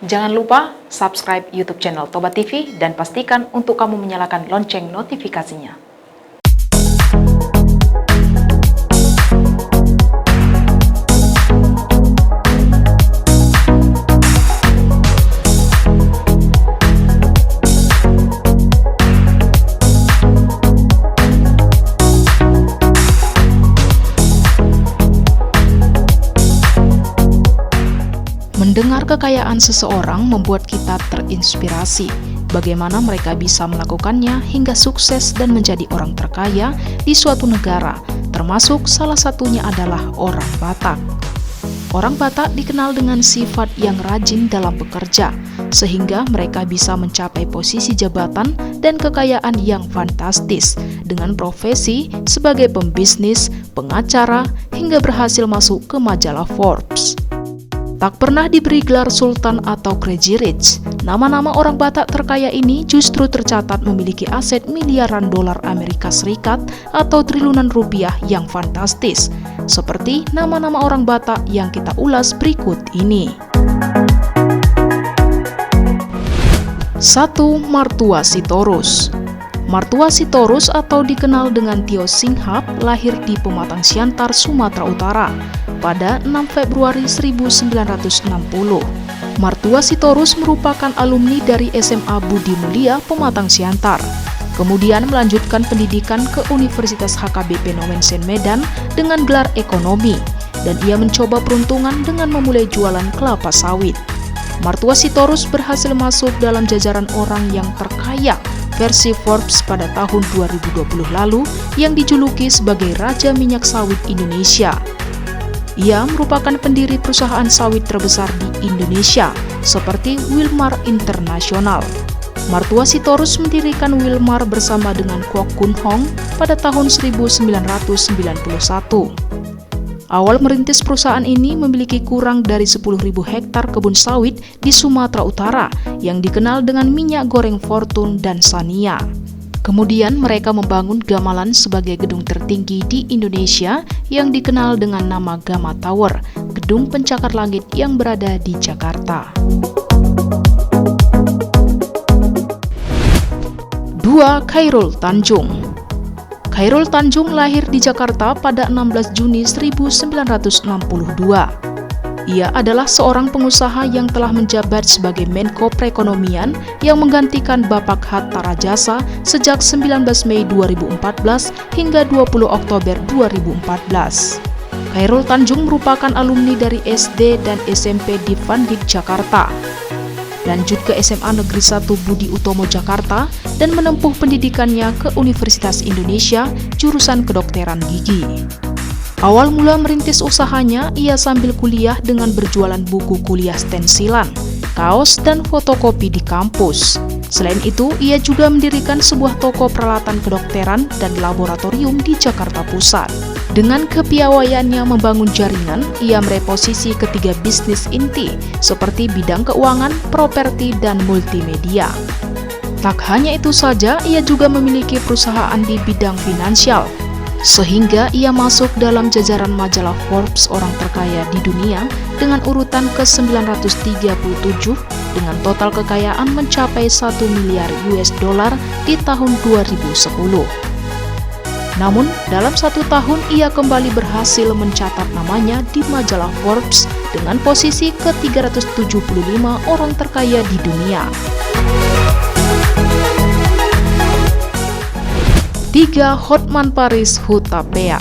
Jangan lupa subscribe YouTube channel Toba TV dan pastikan untuk kamu menyalakan lonceng notifikasinya. Mendengar kekayaan seseorang membuat kita terinspirasi. Bagaimana mereka bisa melakukannya hingga sukses dan menjadi orang terkaya di suatu negara, termasuk salah satunya adalah orang Batak. Orang Batak dikenal dengan sifat yang rajin dalam bekerja, sehingga mereka bisa mencapai posisi jabatan dan kekayaan yang fantastis dengan profesi sebagai pembisnis, pengacara, hingga berhasil masuk ke majalah Forbes. Tak pernah diberi gelar Sultan atau Crazy Rich, nama-nama orang Batak terkaya ini justru tercatat memiliki aset miliaran dolar Amerika Serikat atau triliunan rupiah yang fantastis, seperti nama-nama orang Batak yang kita ulas berikut ini. 1. Martua Sitorus. Martua Sitorus atau dikenal dengan Tio Singhap lahir di Pematang Siantar, Sumatera Utara pada 6 Februari 1960. Martua Sitorus merupakan alumni dari SMA Budi Mulia Pematang Siantar. Kemudian melanjutkan pendidikan ke Universitas HKBP Nomensen Medan dengan gelar ekonomi, dan ia mencoba peruntungan dengan memulai jualan kelapa sawit. Martua Sitorus berhasil masuk dalam jajaran orang yang terkaya versi Forbes pada tahun 2020 lalu yang dijuluki sebagai Raja Minyak Sawit Indonesia. Ia merupakan pendiri perusahaan sawit terbesar di Indonesia, seperti Wilmar International. Martua Sitorus mendirikan Wilmar bersama dengan Kwok Kun Hong pada tahun 1991. Awal merintis perusahaan ini memiliki kurang dari 10.000 hektar kebun sawit di Sumatera Utara yang dikenal dengan minyak goreng Fortune dan Sania. Kemudian mereka membangun Gamelan sebagai gedung tertinggi di Indonesia yang dikenal dengan nama Gama Tower, gedung pencakar langit yang berada di Jakarta. 2. Khairul Tanjung. Khairul Tanjung lahir di Jakarta pada 16 Juni 1962. Ia adalah seorang pengusaha yang telah menjabat sebagai Menko Perekonomian yang menggantikan Bapak Hatta Rajasa sejak 19 Mei 2014 hingga 20 Oktober 2014. Khairul Tanjung merupakan alumni dari SD dan SMP di Van Dyck, Jakarta. Lanjut ke SMA Negeri 1 Budi Utomo, Jakarta, dan menempuh pendidikannya ke Universitas Indonesia, jurusan kedokteran gigi. Awal mula merintis usahanya, ia sambil kuliah dengan berjualan buku kuliah stensilan, kaos, dan fotokopi di kampus. Selain itu, ia juga mendirikan sebuah toko peralatan kedokteran dan laboratorium di Jakarta Pusat. Dengan kepiawaiannya membangun jaringan, ia meraih posisi ketiga bisnis inti, seperti bidang keuangan, properti, dan multimedia. Tak hanya itu saja, ia juga memiliki perusahaan di bidang finansial, sehingga ia masuk dalam jajaran majalah Forbes orang terkaya di dunia dengan urutan ke-937 dengan total kekayaan mencapai 1 miliar US dollar di tahun 2010. Namun, dalam 1 tahun ia kembali berhasil mencatat namanya di majalah Forbes dengan posisi ke-375 orang terkaya di dunia. 3. Hotman Paris Hutapea.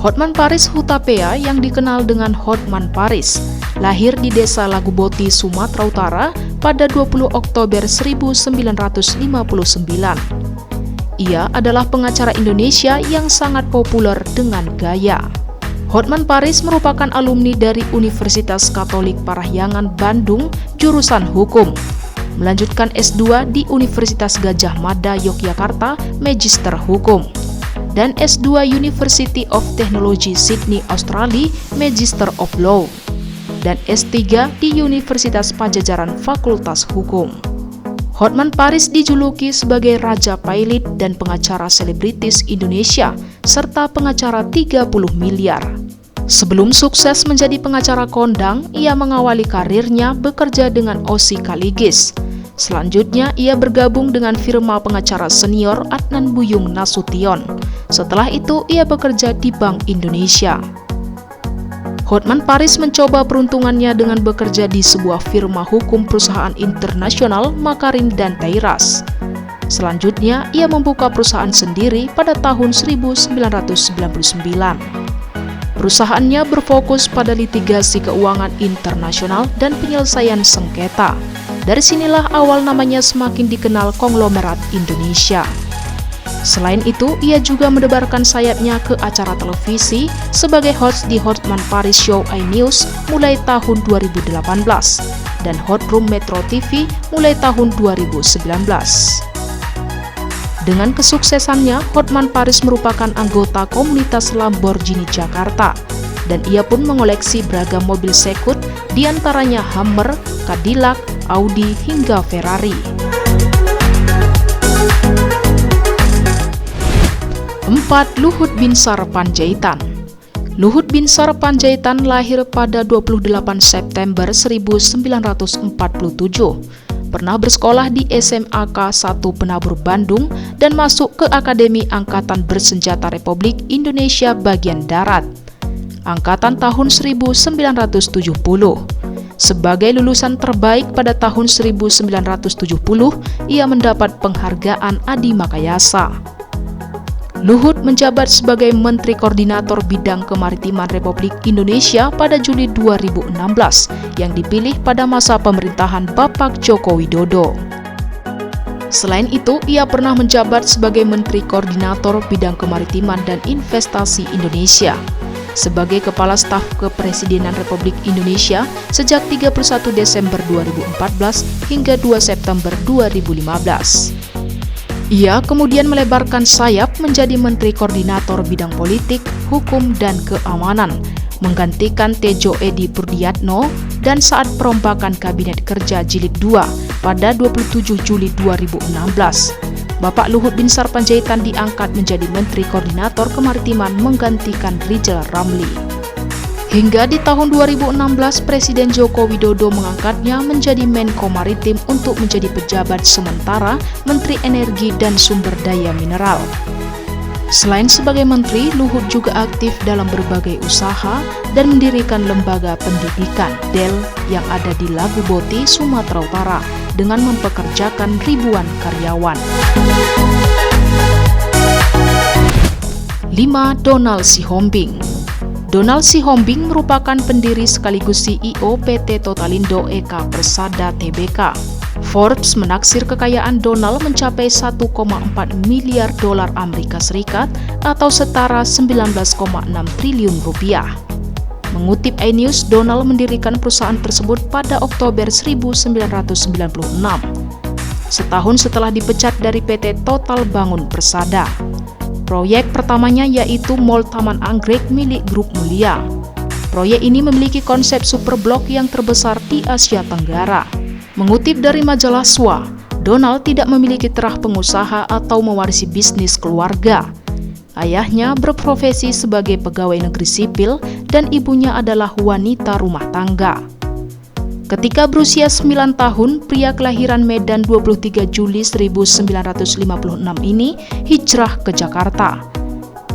Hotman Paris Hutapea yang dikenal dengan Hotman Paris lahir di desa Laguboti, Sumatera Utara pada 20 Oktober 1959. Ia adalah pengacara Indonesia yang sangat populer dengan gaya. Hotman Paris merupakan alumni dari Universitas Katolik Parahyangan Bandung, jurusan hukum. Melanjutkan S2 di Universitas Gadjah Mada, Yogyakarta, Magister Hukum, dan S2 University of Technology Sydney, Australia, Magister of Law, dan S3 di Universitas Pajajaran, Fakultas Hukum. Hotman Paris dijuluki sebagai Raja Pailit dan pengacara selebritis Indonesia, serta pengacara 30 miliar. Sebelum sukses menjadi pengacara kondang, ia mengawali karirnya bekerja dengan Ossie Kaligis. Selanjutnya, ia bergabung dengan firma pengacara senior Adnan Buyung Nasution. Setelah itu, ia bekerja di Bank Indonesia. Hotman Paris mencoba peruntungannya dengan bekerja di sebuah firma hukum perusahaan internasional Makarin dan Teiras. Selanjutnya, ia membuka perusahaan sendiri pada tahun 1999. Perusahaannya berfokus pada litigasi keuangan internasional dan penyelesaian sengketa. Dari sinilah awal namanya semakin dikenal konglomerat Indonesia. Selain itu, ia juga mendebarkan sayapnya ke acara televisi sebagai host di Hotman Paris Show iNews mulai tahun 2018 dan Hot Room Metro TV mulai tahun 2019. Dengan kesuksesannya, Hotman Paris merupakan anggota komunitas Lamborghini Jakarta, dan ia pun mengoleksi beragam mobil sekut, diantaranya Hummer, Cadillac, Audi, hingga Ferrari. 4. Luhut Binsar Panjaitan. Luhut Binsar Panjaitan lahir pada 28 September 1947. Pernah bersekolah di SMAK 1 Penabur Bandung dan masuk ke Akademi Angkatan Bersenjata Republik Indonesia bagian darat, angkatan tahun 1970. Sebagai lulusan terbaik pada tahun 1970, ia mendapat penghargaan Adi Makayasa. Luhut menjabat sebagai Menteri Koordinator Bidang Kemaritiman Republik Indonesia pada Juli 2016 yang dipilih pada masa pemerintahan Bapak Joko Widodo. Selain itu, ia pernah menjabat sebagai Menteri Koordinator Bidang Kemaritiman dan Investasi Indonesia, sebagai Kepala Staf Kepresidenan Republik Indonesia sejak 31 Desember 2014 hingga 2 September 2015. Ia kemudian melebarkan sayap menjadi Menteri Koordinator Bidang Politik, Hukum, dan Keamanan, menggantikan Tejo Edi Purdiatno, dan saat perombakan Kabinet Kerja Jilid 2 pada 27 Juli 2016, Bapak Luhut Binsar Panjaitan diangkat menjadi Menteri Koordinator Kemaritiman menggantikan Rizal Ramli. Hingga di tahun 2016, Presiden Joko Widodo mengangkatnya menjadi Menko Maritim untuk menjadi pejabat sementara Menteri Energi dan Sumber Daya Mineral. Selain sebagai menteri, Luhut juga aktif dalam berbagai usaha dan mendirikan lembaga pendidikan DEL yang ada di Lagu Boti, Sumatera Utara dengan mempekerjakan ribuan karyawan. 5. Donald Sihombing. Donald Sihombing merupakan pendiri sekaligus CEO PT Totalindo Eka Persada Tbk. Forbes menaksir kekayaan Donald mencapai 1,4 miliar dolar Amerika Serikat atau setara 19,6 triliun rupiah. Mengutip iNews, Donald mendirikan perusahaan tersebut pada Oktober 1996, setahun setelah dipecat dari PT Total Bangun Persada. Proyek pertamanya yaitu Mall Taman Anggrek milik Grup Mulia. Proyek ini memiliki konsep superblok yang terbesar di Asia Tenggara. Mengutip dari majalah SWA, Donald tidak memiliki terah pengusaha atau mewarisi bisnis keluarga. Ayahnya berprofesi sebagai pegawai negeri sipil dan ibunya adalah wanita rumah tangga. Ketika berusia 9 tahun, pria kelahiran Medan 23 Juli 1956 ini hijrah ke Jakarta.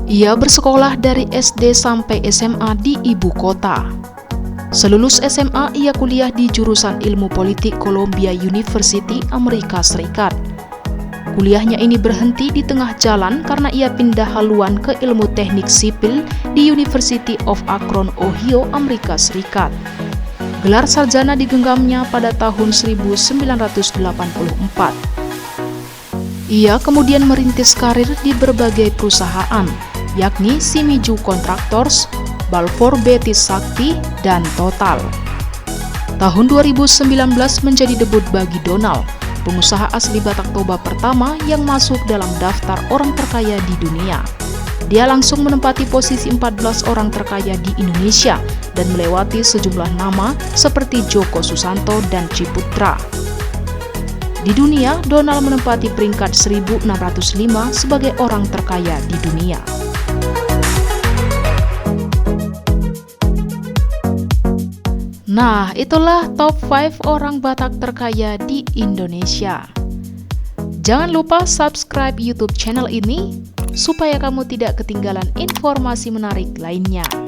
Ia bersekolah dari SD sampai SMA di ibu kota. Selulus SMA, ia kuliah di jurusan Ilmu Politik Columbia University, Amerika Serikat. Kuliahnya ini berhenti di tengah jalan karena ia pindah haluan ke Ilmu Teknik Sipil di University of Akron, Ohio, Amerika Serikat. Gelar sarjana digenggamnya pada tahun 1984. Ia kemudian merintis karir di berbagai perusahaan, yakni Simiju Contractors, Balfour Betis Sakti, dan Total. Tahun 2019 menjadi debut bagi Donald, pengusaha asli Batak Toba pertama yang masuk dalam daftar orang terkaya di dunia. Dia langsung menempati posisi 14 orang terkaya di Indonesia dan melewati sejumlah nama seperti Joko Susanto dan Ciputra. Di dunia, Donald menempati peringkat 1605 sebagai orang terkaya di dunia. Nah, itulah top 5 orang Batak terkaya di Indonesia. Jangan lupa subscribe YouTube channel ini supaya kamu tidak ketinggalan informasi menarik lainnya.